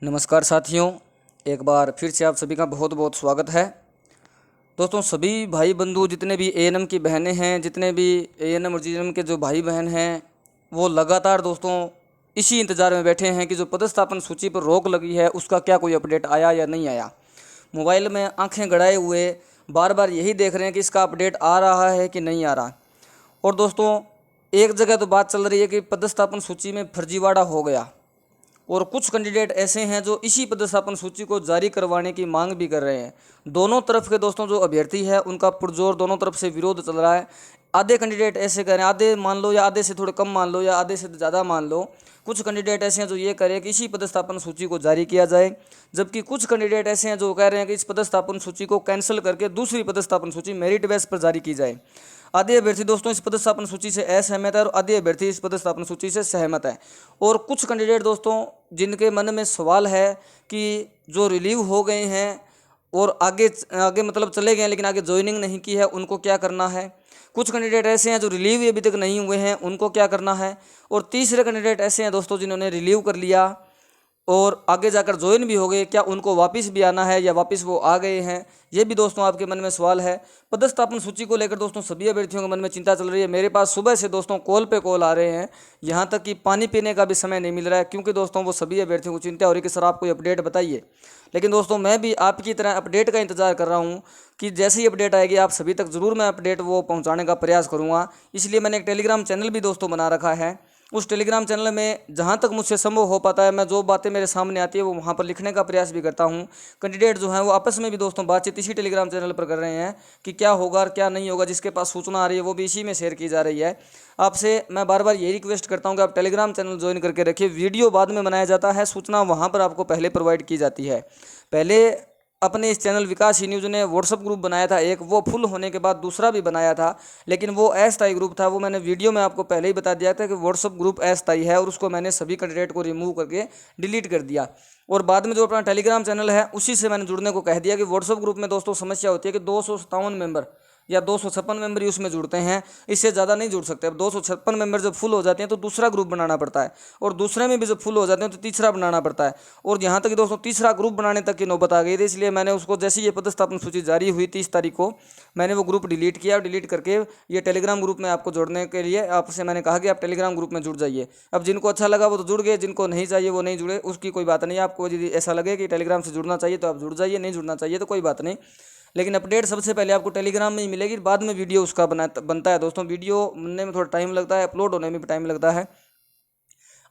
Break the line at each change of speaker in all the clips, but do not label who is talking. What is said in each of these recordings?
नमस्कार साथियों, एक बार फिर से आप सभी का बहुत बहुत स्वागत है। दोस्तों, सभी भाई बंधु जितने भी एएनएम की बहनें हैं, जितने भी एएनएम और जीएनएम के जो भाई बहन हैं, वो लगातार दोस्तों इसी इंतज़ार में बैठे हैं कि जो पदस्थापन सूची पर रोक लगी है उसका क्या कोई अपडेट आया या नहीं आया। मोबाइल में आंखें गड़ाए हुए बार बार यही देख रहे हैं कि इसका अपडेट आ रहा है कि नहीं आ रहा। और दोस्तों, एक जगह तो बात चल रही है कि पदस्थापन सूची में फर्जीवाड़ा हो गया और कुछ कैंडिडेट ऐसे हैं जो इसी पदस्थापन सूची को जारी करवाने की मांग भी कर रहे हैं। दोनों तरफ के दोस्तों जो अभ्यर्थी है उनका पुरजोर दोनों तरफ से विरोध चल रहा है। आधे कैंडिडेट ऐसे कह रहे हैं, आधे मान लो या आधे से थोड़े कम मान लो या आधे से ज़्यादा मान लो, कुछ कैंडिडेट ऐसे हैं जो ये कह रहे हैं कि इसी पदस्थापन सूची को जारी किया जाए, जबकि कुछ कैंडिडेट ऐसे हैं जो कह रहे हैं कि इस पदस्थापन सूची को कैंसिल करके दूसरी पदस्थापन सूची मेरिट बेस पर जारी की जाए। आधे अभ्यर्थी दोस्तों इस पदस्थापन सूची से असहमत है और आधे अभ्यर्थी इस पदस्थापन सूची से सहमत है। और कुछ कैंडिडेट दोस्तों जिनके मन में सवाल है कि जो रिलीव हो गए हैं और आगे आगे मतलब चले गए लेकिन आगे ज्वाइनिंग नहीं की है, उनको क्या करना है। कुछ कैंडिडेट ऐसे हैं जो रिलीव अभी तक नहीं हुए हैं, उनको क्या करना है। और तीसरे कैंडिडेट ऐसे हैं दोस्तों जिन्होंने रिलीव कर लिया और आगे जाकर ज्वाइन भी हो गए, क्या उनको वापस भी आना है या वापस वो आ गए हैं, ये भी दोस्तों आपके मन में सवाल है। पदस्थापन सूची को लेकर दोस्तों सभी अभ्यर्थियों के मन में चिंता चल रही है। मेरे पास सुबह से दोस्तों कॉल पे कॉल आ रहे हैं, यहाँ तक कि पानी पीने का भी समय नहीं मिल रहा है, क्योंकि दोस्तों वो सभी अभ्यर्थियों को चिंता हो रही है कि सर आप कोई अपडेट बताइए। लेकिन दोस्तों मैं भी आपकी तरह अपडेट का इंतजार कर रहा हूँ कि जैसे ही अपडेट आएगी आप सभी तक ज़रूर मैं अपडेट वो पहुँचाने का प्रयास करूँगा। इसलिए मैंने एक टेलीग्राम चैनल भी दोस्तों बना रखा है। उस टेलीग्राम चैनल में जहाँ तक मुझसे संभव हो पाता है मैं जो बातें मेरे सामने आती है वो वहाँ पर लिखने का प्रयास भी करता हूँ। कैंडिडेट जो हैं वो आपस में भी दोस्तों बातचीत इसी टेलीग्राम चैनल पर कर रहे हैं कि क्या होगा और क्या नहीं होगा। जिसके पास सूचना आ रही है वो भी इसी में शेयर की जा रही है। आपसे मैं बार बार यही रिक्वेस्ट करता हूँ कि आप टेलीग्राम चैनल ज्वाइन करके रखिए। वीडियो बाद में बनाया जाता है, सूचना वहाँ पर आपको पहले प्रोवाइड की जाती है। पहले अपने इस चैनल विकास ही न्यूज़ ने व्हाट्सअप ग्रुप बनाया था एक, वो फुल होने के बाद दूसरा भी बनाया था, लेकिन वो अस्थायी ग्रुप था। वो मैंने वीडियो में आपको पहले ही बता दिया था कि व्हाट्सअप ग्रुप अस्थायी है और उसको मैंने सभी कैंडिडेट को रिमूव करके डिलीट कर दिया। और बाद में जो अपना टेलीग्राम चैनल है उसी से मैंने जुड़ने को कह दिया कि व्हाट्सअप ग्रुप में दोस्तों समस्या होती है कि 257 मेंबर या 256 मेंबर ही उसमें जुड़ते हैं, इससे ज़्यादा नहीं जुड़ सकते। अब 256 मेंबर जब फुल हो जाते हैं तो दूसरा ग्रुप बनाना पड़ता है और दूसरे में भी जब फुल हो जाते हैं तो तीसरा बनाना पड़ता है। और यहाँ तक कि दोस्तों तीसरा ग्रुप बनाने तक की नौबत आ गई थी। इसलिए मैंने उसको जैसे ये पदस्थापन सूची जारी हुई 30 तारीख को, मैंने वो ग्रुप डिलीट किया और डिलीट करके ये टेलीग्राम ग्रुप में आपको जोड़ने के लिए आपसे मैंने कहा कि आप टेलीग्राम ग्रुप में जुड़ जाइए। अब जिनको अच्छा लगा वो तो जुड़ गए, जिनको नहीं चाहिए वो नहीं जुड़े, उसकी कोई बात नहीं। आपको यदि ऐसा लगे कि टेलीग्राम से जुड़ना चाहिए तो आप जुड़ जाइए, नहीं जुड़ना चाहिए तो कोई बात नहीं। लेकिन अपडेट सबसे पहले आपको टेलीग्राम में ही मिलेगी, बाद में वीडियो उसका बनता है दोस्तों। वीडियो बनने में थोड़ा टाइम लगता है, अपलोड होने में भी टाइम लगता है।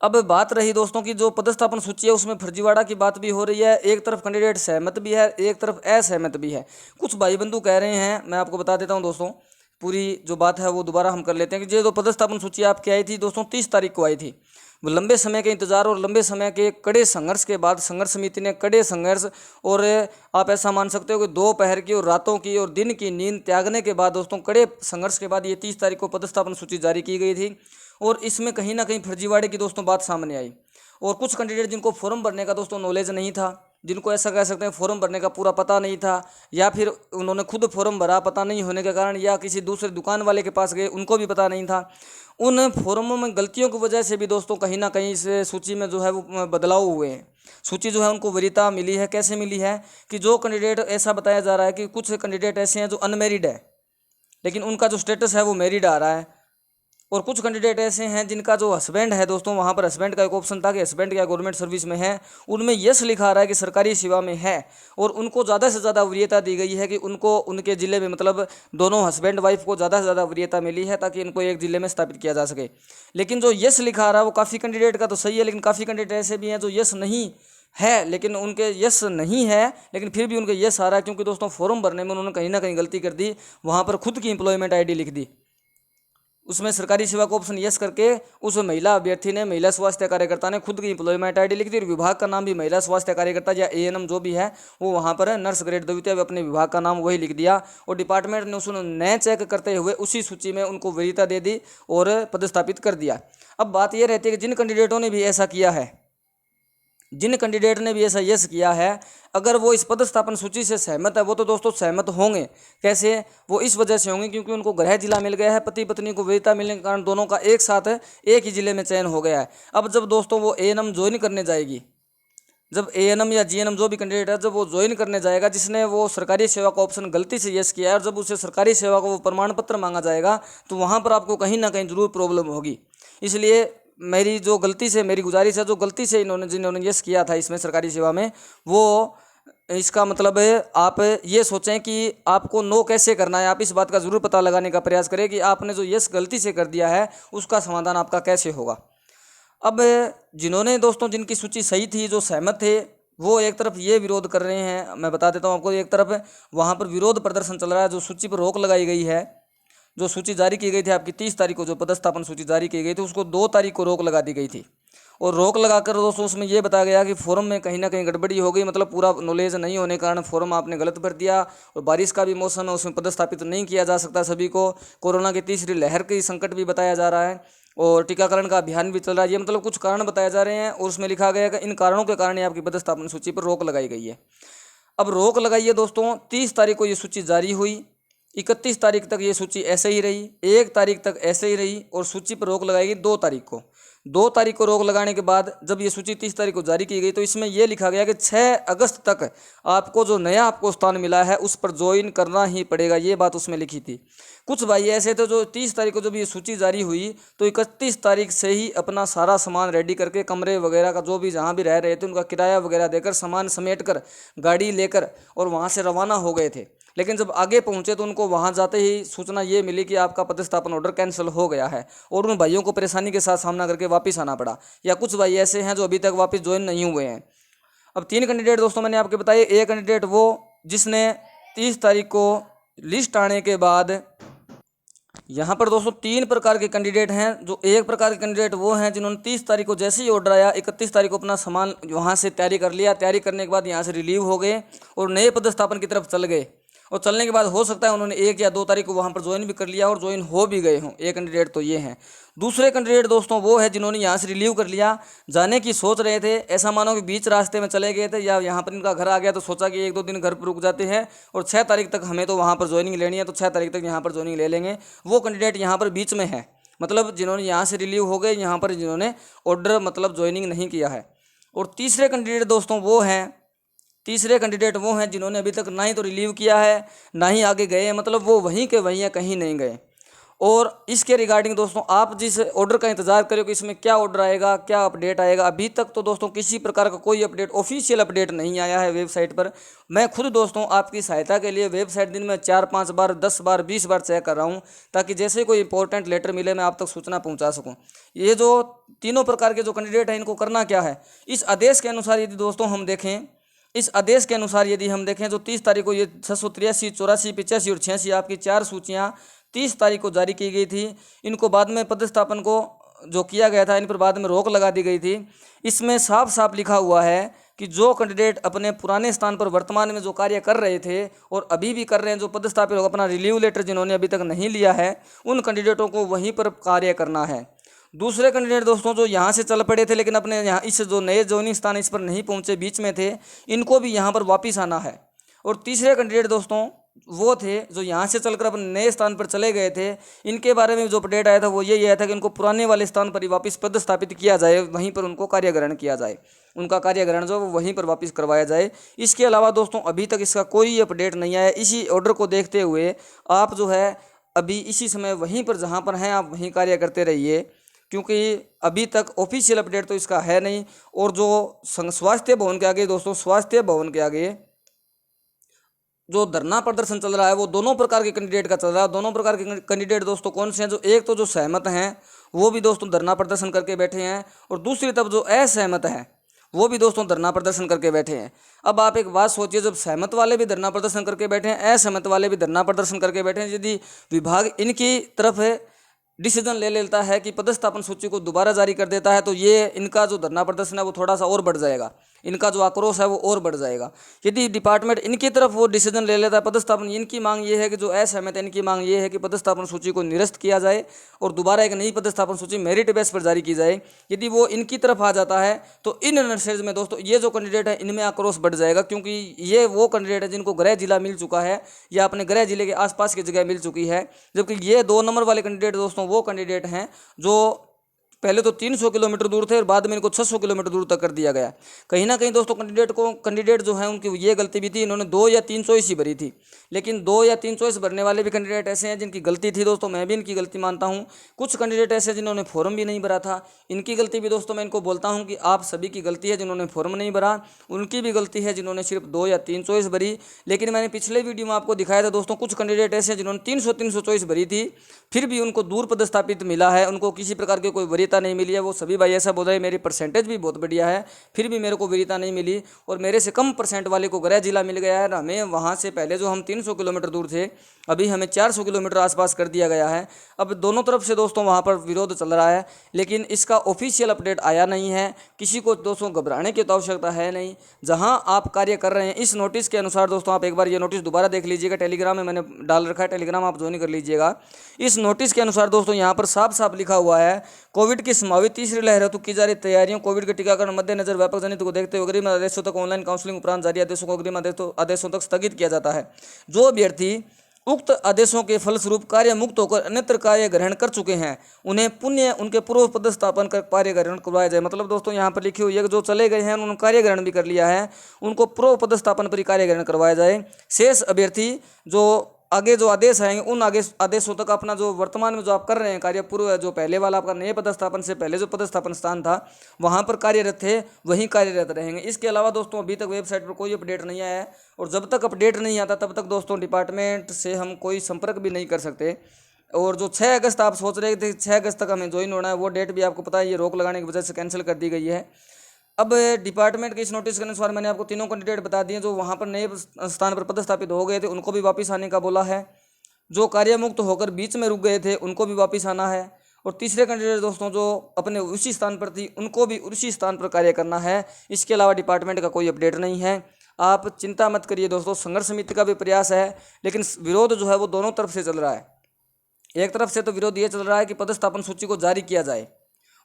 अब बात रही दोस्तों की जो पदस्थापन सूची है उसमें फर्जीवाड़ा की बात भी हो रही है। एक तरफ कैंडिडेट सहमत भी है, एक तरफ असहमत भी है। कुछ भाई बंधु कह रहे हैं, मैं आपको बता देता हूं दोस्तों, पूरी जो बात है वो दोबारा हम कर लेते हैं कि ये जो पदस्थापन सूची आपकी आई थी दोस्तों 30 तारीख को आई थी। वो लंबे समय के इंतजार और लंबे समय के कड़े संघर्ष के बाद संघर्ष समिति ने कड़े संघर्ष और आप ऐसा मान सकते हो कि दोपहर की और रातों की और दिन की नींद त्यागने के बाद दोस्तों कड़े संघर्ष के बाद ये 30 तारीख को पदस्थापन सूची जारी की गई थी। और इसमें कहीं ना कहीं फर्जीवाड़े की दोस्तों बात सामने आई। और कुछ कैंडिडेट जिनको फॉर्म भरने का दोस्तों नॉलेज नहीं था, जिनको ऐसा कह सकते हैं फॉर्म भरने का पूरा पता नहीं था, या फिर उन्होंने खुद फॉर्म भरा पता नहीं होने के कारण, या किसी दूसरे दुकान वाले के पास गए उनको भी पता नहीं था, उन फॉर्मों में गलतियों की वजह से भी दोस्तों कहीं ना कहीं इस सूची में जो है वो बदलाव हुए हैं। सूची जो है उनको वरीयता मिली है। कैसे मिली है कि जो कैंडिडेट, ऐसा बताया जा रहा है कि कुछ कैंडिडेट ऐसे हैं जो अनमेरिड है लेकिन उनका जो स्टेटस है वो मैरिड आ रहा है। और कुछ कैंडिडेट ऐसे हैं जिनका जो हस्बैंड है दोस्तों, वहाँ पर हस्बैंड का एक ऑप्शन था कि हस्बैंड क्या गवर्नमेंट सर्विस में है, उनमें यस लिखा आ रहा है कि सरकारी सेवा में है। और उनको ज़्यादा से ज़्यादा वरीयता दी गई है कि उनको उनके ज़िले में, मतलब दोनों हस्बैंड वाइफ को ज़्यादा से ज़्यादा वरीयता मिली है ताकि इनको एक ज़िले में स्थापित किया जा सके। लेकिन जो यस लिखा आ रहा है वो काफ़ी कैंडिडेट का तो सही है, लेकिन काफ़ी कैंडिडेट ऐसे भी हैं जो यस नहीं है, लेकिन उनके यस नहीं है लेकिन फिर भी उनके यस आ रहा है, क्योंकि दोस्तों फॉर्म भरने में उन्होंने कहीं ना कहीं गलती कर दी। वहाँ पर खुद की एम्प्लॉयमेंट ID लिख दी, उसमें सरकारी सेवा को ऑप्शन यस करके उस महिला अभ्यर्थी ने, महिला स्वास्थ्य कार्यकर्ता ने खुद की एम्प्लॉयमेंट ID लिख दी और विभाग का नाम भी महिला स्वास्थ्य कार्यकर्ता या ANM जो भी है वो वहाँ पर नर्स ग्रेड द्वितीय अपने विभाग का नाम वही लिख दिया। और डिपार्टमेंट ने उसने न चेक करते हुए उसी सूची में उनको वरीयता दे दी और पदस्थापित कर दिया। अब बात यह रहती है कि जिन कैंडिडेटों ने भी ऐसा किया है, जिन कैंडिडेट ने भी ऐसा यस किया है, अगर वो इस पदस्थापन सूची से सहमत है, वो तो दोस्तों सहमत होंगे। कैसे? वो इस वजह से होंगे क्योंकि उनको गृह जिला मिल गया है, पति पत्नी को वरीयता मिलने के कारण दोनों का एक साथ एक ही जिले में चयन हो गया है। अब जब दोस्तों वो ANM ज्वाइन करने जाएगी जब एएनएम या जीएनएम जो भी कैंडिडेट है जब वो ज्वाइन करने जाएगा, जिसने वो सरकारी सेवा का ऑप्शन गलती से यस किया है, और जब उसे सरकारी सेवा का वो प्रमाण पत्र मांगा जाएगा तो वहाँ पर आपको कहीं ना कहीं जरूर प्रॉब्लम होगी। इसलिए मेरी जो गलती से मेरी गुजारिश है, जो गलती से जिन्होंने यस किया था इसमें सरकारी सेवा में, वो इसका मतलब है आप ये सोचें कि आपको नो कैसे करना है। आप इस बात का ज़रूर पता लगाने का प्रयास करें कि आपने जो यस गलती से कर दिया है उसका समाधान आपका कैसे होगा। अब जिन्होंने दोस्तों जिनकी सूची सही थी, जो सहमत थे, वो एक तरफ ये विरोध कर रहे हैं। मैं बता देता हूँ आपको, एक तरफ वहाँ पर विरोध प्रदर्शन चल रहा है, जो सूची पर रोक लगाई गई है। जो सूची जारी की गई थी आपकी 30 तारीख को, जो पदस्थापन सूची जारी की गई थी, उसको 2 तारीख को रोक लगा दी गई थी। और रोक लगाकर दोस्तों उसमें ये बताया गया कि फॉर्म में कहीं ना कहीं गड़बड़ी हो गई, मतलब पूरा नॉलेज नहीं होने के कारण फॉर्म आपने गलत भर दिया। और बारिश का भी मौसम है, उसमें पदस्थापित नहीं किया जा सकता सभी को। कोरोना की तीसरी लहर की संकट भी बताया जा रहा है, और टीकाकरण का अभियान भी चल रहा है। ये मतलब कुछ कारण बताए जा रहे हैं, और उसमें लिखा गया कि इन कारणों के कारण आपकी पदस्थापन सूची पर रोक लगाई गई है। अब रोक लगाई है दोस्तों, 30 तारीख को ये सूची जारी हुई, 31 तारीख तक ये सूची ऐसे ही रही, 1 तारीख तक ऐसे ही रही, और सूची पर रोक लगाई गई 2 तारीख को। 2 तारीख को रोक लगाने के बाद जब ये सूची 30 तारीख को जारी की गई तो इसमें यह लिखा गया कि 6 अगस्त तक आपको जो नया आपको स्थान मिला है उस पर ज्वाइन करना ही पड़ेगा, ये बात उसमें लिखी थी। कुछ भाई ऐसे थे जो 30 तारीख को जब ये सूची जारी हुई तो 31 तारीख से ही अपना सारा सामान रेडी करके, कमरे वगैरह का जो भी जहाँ भी रह रहे थे उनका किराया वगैरह देकर, सामान समेट कर, गाड़ी लेकर और वहाँ से रवाना हो गए थे। लेकिन जब आगे पहुंचे तो उनको वहां जाते ही सूचना ये मिली कि आपका पदस्थापन ऑर्डर कैंसिल हो गया है, और उन भाइयों को परेशानी के साथ सामना करके वापस आना पड़ा। या कुछ भाई ऐसे हैं जो अभी तक वापस ज्वाइन नहीं हुए हैं। अब 3 कैंडिडेट दोस्तों मैंने आपके बताए। एक कैंडिडेट वो जिसने 30 तारीख को लिस्ट आने के बाद, यहाँ पर दोस्तों 3 प्रकार के कैंडिडेट हैं। जो एक प्रकार के कैंडिडेट वो हैं जिन्होंने 30 तारीख को जैसे ही ऑर्डर आया 31 तारीख को अपना सामान वहाँ से तैयारी कर लिया, तैयारी करने के बाद यहाँ से रिलीव हो गए और नए पदस्थापन की तरफ चल गए। और चलने के बाद हो सकता है उन्होंने 1 या 2 तारीख को वहाँ पर ज्वाइन भी कर लिया और ज्वाइन हो भी गए हों। एक कैंडिडेट तो ये हैं। दूसरे कैंडिडेट दोस्तों वो है जिन्होंने यहाँ से रिलीव कर लिया, जाने की सोच रहे थे, ऐसा मानो कि बीच रास्ते में चले गए थे या यहाँ पर इनका घर आ गया तो सोचा कि 1-2 दिन घर पर रुक जाते हैं और 6 तारीख तक हमें तो वहाँ पर ज्वाइनिंग लेनी है, तो 6 तारीख तक यहाँ पर ज्वाइनिंग ले लेंगे। वो कैंडिडेट यहाँ पर बीच में है, मतलब जिन्होंने यहाँ से रिलीव हो गए, यहाँ पर जिन्होंने ऑर्डर मतलब ज्वाइनिंग नहीं किया है। और तीसरे कैंडिडेट दोस्तों वो हैं जिन्होंने अभी तक ना ही तो रिलीव किया है ना ही आगे गए हैं, मतलब वो वहीं के वहीं है, कहीं नहीं गए। और इसके रिगार्डिंग दोस्तों आप जिस ऑर्डर का इंतजार करो कि इसमें क्या ऑर्डर आएगा, क्या अपडेट आएगा, अभी तक तो दोस्तों किसी प्रकार का कोई अपडेट, ऑफिशियल अपडेट नहीं आया है वेबसाइट पर। मैं खुद दोस्तों आपकी सहायता के लिए वेबसाइट दिन में 4-5 बार, 10 बार, 20 बार चेक कर रहा हूँ, ताकि जैसे कोई इंपॉर्टेंट लेटर मिले मैं आप तक सूचना पहुँचा सकूँ। ये जो तीनों प्रकार के जो कैंडिडेट हैं इनको करना क्या है, इस आदेश के अनुसार यदि दोस्तों हम देखें, इस आदेश के अनुसार यदि हम देखें जो 30 तारीख को ये 683, 84, 85 और 86 आपकी 4 सूचियाँ 30 तारीख को जारी की गई थी। इनको बाद में पदस्थापन को जो किया गया था इन पर बाद में रोक लगा दी गई थी। इसमें साफ साफ लिखा हुआ है कि जो कैंडिडेट अपने पुराने स्थान पर वर्तमान में जो कार्य कर रहे थे और अभी भी कर रहे हैं, जो पदस्थापित लोग अपना रिलीव लेटर जिन्होंने अभी तक नहीं लिया है, उन कैंडिडेटों को वहीं पर कार्य करना है। दूसरे कैंडिडेट दोस्तों जो यहाँ से चल पड़े थे लेकिन अपने यहाँ इस जो नए ज्वाइनिंग स्थान इस पर नहीं पहुँचे, बीच में थे, इनको भी यहाँ पर वापस आना है। और तीसरे कैंडिडेट दोस्तों वो थे जो यहाँ से चलकर अपने नए स्थान पर चले गए थे, इनके बारे में जो अपडेट आया था वो यही आया था कि इनको पुराने वाले स्थान पर ही वापस पदस्थापित किया जाए, वहीं पर उनको कार्य ग्रहण किया जाए, उनका कार्य ग्रहण जो वो वहीं पर वापस करवाया जाए। इसके अलावा दोस्तों अभी तक इसका कोई अपडेट नहीं आया। इसी ऑर्डर को देखते हुए आप जो है अभी इसी समय वहीं पर जहाँ पर हैं आप वहीं कार्य करते रहिए, क्योंकि अभी तक ऑफिशियल अपडेट तो इसका है नहीं। और जो स्वास्थ्य भवन के आगे दोस्तों, स्वास्थ्य भवन के आगे जो धरना प्रदर्शन चल रहा है वो दोनों प्रकार के कैंडिडेट का चल रहा है। दोनों प्रकार के कैंडिडेट दोस्तों कौन से हैं, जो एक तो जो सहमत हैं वो भी दोस्तों धरना प्रदर्शन करके बैठे हैं, और दूसरी तरफ जो असहमत हैं वो भी दोस्तों धरना प्रदर्शन करके बैठे हैं। अब आप एक बात सोचिए, जब सहमत वाले भी धरना प्रदर्शन करके बैठे हैं, असहमत वाले भी धरना प्रदर्शन करके बैठे हैं, यदि विभाग इनकी तरफ डिसीजन ले लेता है कि पदस्थापन सूची को दोबारा जारी कर देता है, तो ये इनका जो धरना प्रदर्शन है वो थोड़ा सा और बढ़ जाएगा, इनका जो आक्रोश है वो और बढ़ जाएगा। यदि डिपार्टमेंट इनकी तरफ वो डिसीजन ले लेता है पदस्थापन, इनकी मांग ये है कि जो असहमत है इनकी मांग ये है कि पदस्थापन सूची को निरस्त किया जाए और दोबारा एक नई पदस्थापन सूची मेरिट बेस पर जारी की जाए। यदि वो इनकी तरफ आ जाता है तो इन नर्सरीज में दोस्तों ये जो कैंडिडेट है इनमें आक्रोश बढ़ जाएगा, क्योंकि ये वो कैंडिडेट है जिनको गृह जिला मिल चुका है या अपने गृह जिले के आसपास की जगह मिल चुकी है, जबकि ये 2 नंबर वाले कैंडिडेट दोस्तों वो कैंडिडेट हैं जो पहले तो 300 किलोमीटर दूर थे और बाद में इनको 600 किलोमीटर दूर तक कर दिया गया। कहीं ना कहीं दोस्तों कैंडिडेट जो है उनकी ये गलती भी थी, इन्होंने 2 या 3 चॉइस ही भरी थी। लेकिन 2 या 3 चॉइस भरने वाले भी कैंडिडेट ऐसे हैं जिनकी गलती थी दोस्तों, मैं भी इनकी गलती मानता हूँ। कुछ कैंडिडेट ऐसे जिन्होंने फॉर्म भी नहीं भरा था, इनकी गलती भी दोस्तों मैं इनको बोलता हूँ कि आप सभी की गलती है जिन्होंने फॉर्म नहीं भरा, उनकी भी गलती है जिन्होंने सिर्फ 2 या 3 चॉइस भरी। लेकिन मैंने पिछले वीडियो में आपको दिखाया था दोस्तों, कुछ कैंडिडेट ऐसे जिन्होंने 300 चॉइस भरी थी, फिर भी उनको दूर पदस्थापित मिला है, उनको किसी प्रकार की कोई वरीयता नहीं मिली है। वो सभी भाई ऐसा बोल रहे हैं मेरी परसेंटेज भी बहुत बढ़िया है, फिर भी मेरे को वरीयता नहीं मिली, और मेरे से कम परसेंट वाले को गृह जिला मिल गया है। हमें वहाँ से पहले जो हम 300 किलोमीटर दूर थे, अभी हमें 400 किलोमीटर आसपास कर दिया गया है। अब दोनों तरफ से दोस्तों वहाँ पर विरोध चल रहा है, लेकिन इसका ऑफिशियल अपडेट आया नहीं है। किसी को दोस्तों घबराने की तो आवश्यकता है नहीं। जहाँ आप कार्य कर रहे हैं इस नोटिस के अनुसार दोस्तों, आप एक बार ये नोटिस दोबारा देख लीजिएगा, टेलीग्राम में मैंने डाल रखा है, टेलीग्राम आप ज्वाइन कर लीजिएगा। इस नोटिस के अनुसार दोस्तों यहाँ पर साफ साफ लिखा हुआ है, कोविड की संभावित तीसरी लहर हेतु की जा रही तैयारियों, कोविड के टीकाकरण मद्देनजर व्यापक जनित को देखते हुए अग्रिम आदेशों तक ऑनलाइन काउंसलिंग उपरांत जारी आदेशों को अग्रिम आदेशों तक स्थगित किया जाता है। जो अभ्यर्थी उक्त आदेशों के फलस्वरूप कार्य मुक्त होकर अन्यत्र कार्य ग्रहण कर चुके हैं, उन्हें पुण्य उनके पूर्व पदस्थापन कर कार्य ग्रहण करवाया जाए। मतलब दोस्तों यहाँ पर लिखी हुई है कि जो चले गए हैं उन्होंने कार्य ग्रहण भी कर लिया है, उनको पूर्व पदस्थापन पर ही कार्य ग्रहण करवाया जाए। शेष अभ्यर्थी जो आगे जो आदेश आएंगे उन आदेशों तक अपना जो वर्तमान में जो आप कर रहे हैं कार्य, पूर्व जो पहले वाला आपका नए पदस्थापन से पहले जो पदस्थापन स्थान था वहाँ पर कार्यरत थे वहीं कार्यरत रहेंगे। इसके अलावा दोस्तों अभी तक वेबसाइट पर कोई अपडेट नहीं आया है, और जब तक अपडेट नहीं आता तब तक दोस्तों डिपार्टमेंट से हम कोई संपर्क भी नहीं कर सकते। और जो 6 अगस्त आप सोच रहे थे 6 अगस्त तक हमें ज्वाइन होना है, वो डेट भी आपको पता है ये रोक लगाने की वजह से कैंसिल कर दी गई है। अब डिपार्टमेंट के इस नोटिस के अनुसार मैंने आपको तीनों कैंडिडेट बता दिए, जो वहाँ पर नए स्थान पर पदस्थापित हो गए थे उनको भी वापस आने का बोला है, जो कार्य मुक्त होकर बीच में रुक गए थे उनको भी वापस आना है, और तीसरे कैंडिडेट दोस्तों जो अपने उसी स्थान पर थी उनको भी उसी स्थान पर कार्य करना है। इसके अलावा डिपार्टमेंट का कोई अपडेट नहीं है। आप चिंता मत करिए दोस्तों, संघर्ष समिति का भी प्रयास है, लेकिन विरोध जो है वो दोनों तरफ से चल रहा है। एक तरफ से तो विरोध ये चल रहा है कि पदस्थापन सूची को जारी किया जाए,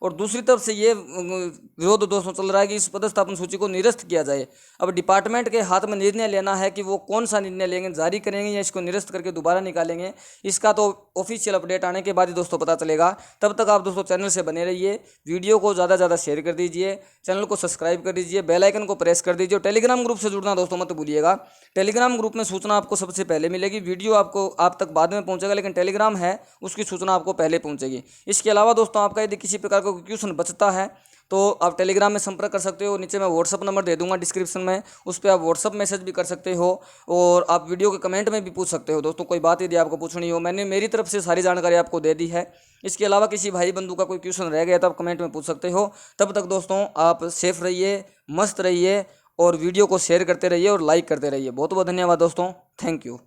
और दूसरी तरफ से ये विरोध दोस्तों चल रहा है कि इस पदस्थापन सूची को निरस्त किया जाए। अब डिपार्टमेंट के हाथ में निर्णय लेना है कि वो कौन सा निर्णय लेंगे, जारी करेंगे या इसको निरस्त करके दोबारा निकालेंगे। इसका तो ऑफिशियल अपडेट आने के बाद ही दोस्तों पता चलेगा। तब तक आप दोस्तों चैनल से बने रहिए, वीडियो को ज़्यादा से ज़्यादा शेयर कर दीजिए, चैनल को सब्सक्राइब कर दीजिए, बेल आइकन को प्रेस कर दीजिए, और टेलीग्राम ग्रुप से जुड़ना दोस्तों मत भूलिएगा। टेलीग्राम ग्रुप में सूचना आपको सबसे पहले मिलेगी, वीडियो आप तक बाद में पहुँचेगा, लेकिन टेलीग्राम है उसकी सूचना आपको पहले पहुँचेगी। इसके अलावा दोस्तों आपका यदि किसी प्रकार का क्वेश्चन बचता है तो आप टेलीग्राम में संपर्क कर सकते हो। नीचे मैं व्हाट्सअप नंबर दे दूंगा डिस्क्रिप्शन में, उस पर आप व्हाट्सअप मैसेज भी कर सकते हो, और आप वीडियो के कमेंट में भी पूछ सकते हो दोस्तों, कोई बात यदि आपको पूछनी हो। मैंने मेरी तरफ से सारी जानकारी आपको दे दी है। इसके अलावा किसी भाई बंधु का कोई क्वेश्चन रह गया तो आप कमेंट में पूछ सकते हो। तब तक दोस्तों आप सेफ रहिए, मस्त रहिए, और वीडियो को शेयर करते रहिए और लाइक करते रहिए। बहुत बहुत धन्यवाद दोस्तों, थैंक यू।